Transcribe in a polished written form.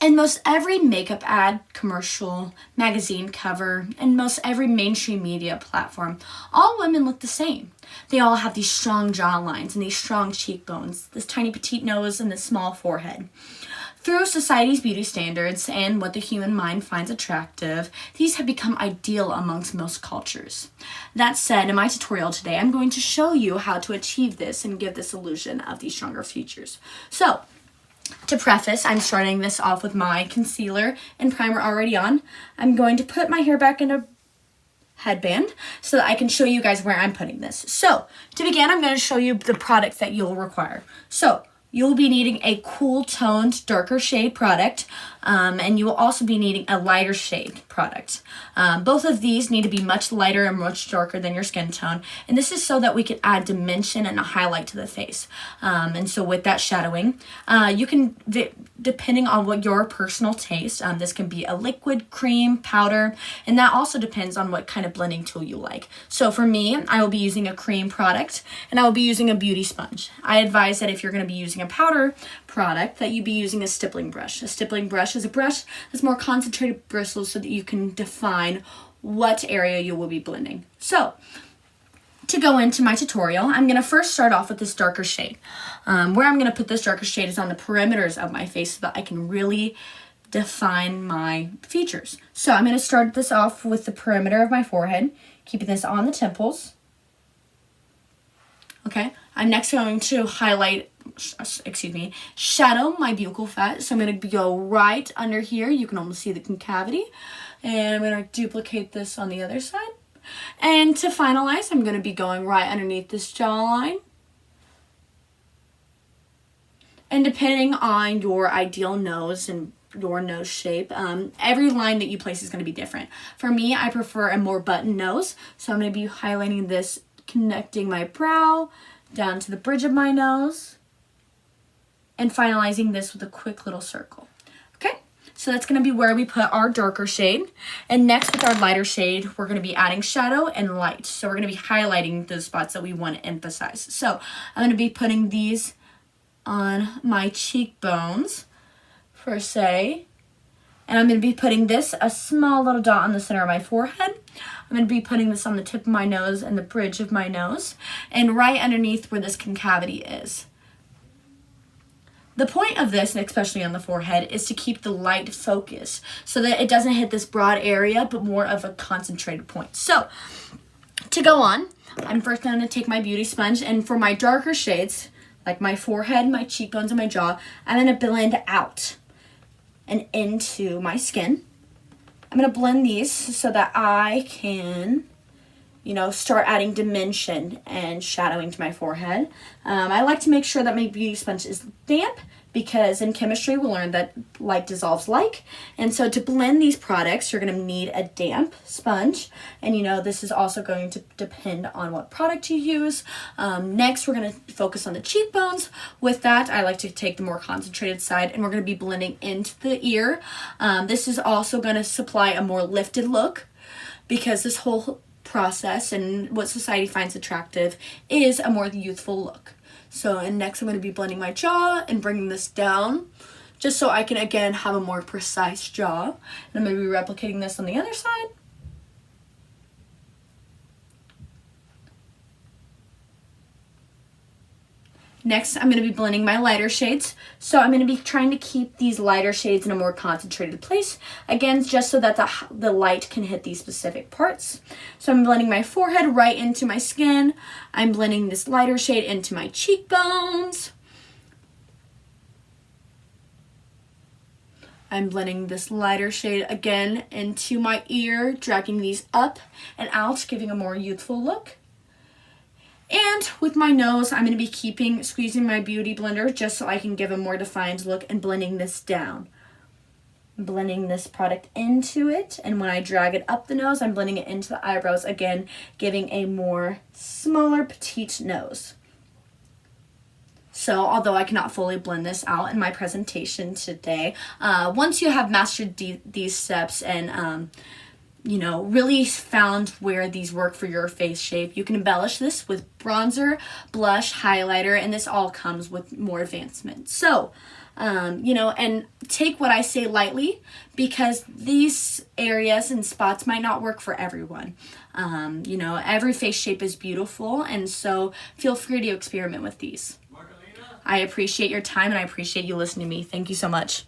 In most every makeup ad, commercial, magazine cover, and most every mainstream media platform, all women look the same. They all have these strong jawlines and these strong cheekbones, this tiny petite nose and this small forehead. Through society's beauty standards and what the human mind finds attractive, these have become ideal amongst most cultures. That said, in my tutorial today, I'm going to show you how to achieve this and give this illusion of these stronger features. So, to preface, I'm starting this off with my concealer and primer already on. I'm going to put my hair back in a headband so that I can show you guys where I'm putting this. So, to begin, I'm going to show you the products that you'll require. So, you'll be needing a cool toned, darker shade product, and you will also be needing a lighter shade product. Both of these need to be much lighter and much darker than your skin tone, and this is so that we can add dimension and a highlight to the face. And so with that shadowing, you can, depending on what your personal taste, this can be a liquid, cream, powder, and that also depends on what kind of blending tool you like. So for me, I will be using a cream product, and I will be using a beauty sponge. I advise that if you're going to be using a powder product, that you be using a stippling brush. A stippling brush is a brush that's more concentrated bristles so that you can define what area you will be blending. So, to go into my tutorial, I'm going to first start off with this darker shade. Where I'm going to put this darker shade is on the perimeters of my face so that I can really define my features. So I'm going to start this off with the perimeter of my forehead, keeping this on the temples. Okay, I'm next going to shadow my buccal fat. So I'm going to go right under here. You can almost see the concavity. And I'm going to duplicate this on the other side. And to finalize, I'm going to be going right underneath this jawline. And depending on your ideal nose and your nose shape, every line that you place is going to be different. For me, I prefer a more button nose. So I'm going to be highlighting this, connecting my brow down to the bridge of my nose, and finalizing this with a quick little circle. Okay, so that's going to be where we put our darker shade. And next, with our lighter shade, we're going to be adding shadow and light. So we're going to be highlighting those spots that we want to emphasize. So I'm going to be putting these on my cheekbones, per se. And I'm going to be putting this, a small little dot on the center of my forehead. I'm going to be putting this on the tip of my nose and the bridge of my nose, and right underneath where this concavity is. The point of this, and especially on the forehead, is to keep the light focus so that it doesn't hit this broad area, but more of a concentrated point. So, to go on, I'm first going to take my beauty sponge, and for my darker shades, like my forehead, my cheekbones, and my jaw, I'm going to blend out and into my skin. I'm going to blend these so that I can, start adding dimension and shadowing to my forehead. I like to make sure that my beauty sponge is damp because in chemistry we learned that like dissolves like. And so to blend these products, you're going to need a damp sponge. And this is also going to depend on what product you use. Next, we're going to focus on the cheekbones. With that, I like to take the more concentrated side, and we're going to be blending into the ear. This is also going to supply a more lifted look because this whole process and what society finds attractive is a more youthful look. So, and next I'm going to be blending my jaw and bringing this down just so I can again have a more precise jaw. And I'm going to be replicating this on the other side. Next, I'm going to be blending my lighter shades. So I'm going to be trying to keep these lighter shades in a more concentrated place. Again, just so that the light can hit these specific parts. So I'm blending my forehead right into my skin. I'm blending this lighter shade into my cheekbones. I'm blending this lighter shade again into my ear, dragging these up and out, giving a more youthful look. And with my nose, I'm going to be squeezing my beauty blender just so I can give a more defined look and blending this down. I'm blending this product into it, and when I drag it up the nose, I'm blending it into the eyebrows, again, giving a more smaller, petite nose. So, although I cannot fully blend this out in my presentation today, once you have mastered these steps and really found where these work for your face shape, you can embellish this with bronzer, blush, highlighter, and this all comes with more advancement. So, you know, and take what I say lightly, because these areas and spots might not work for everyone. You know, every face shape is beautiful, and so feel free to experiment with these. I appreciate your time, and I appreciate you listening to me. Thank you so much.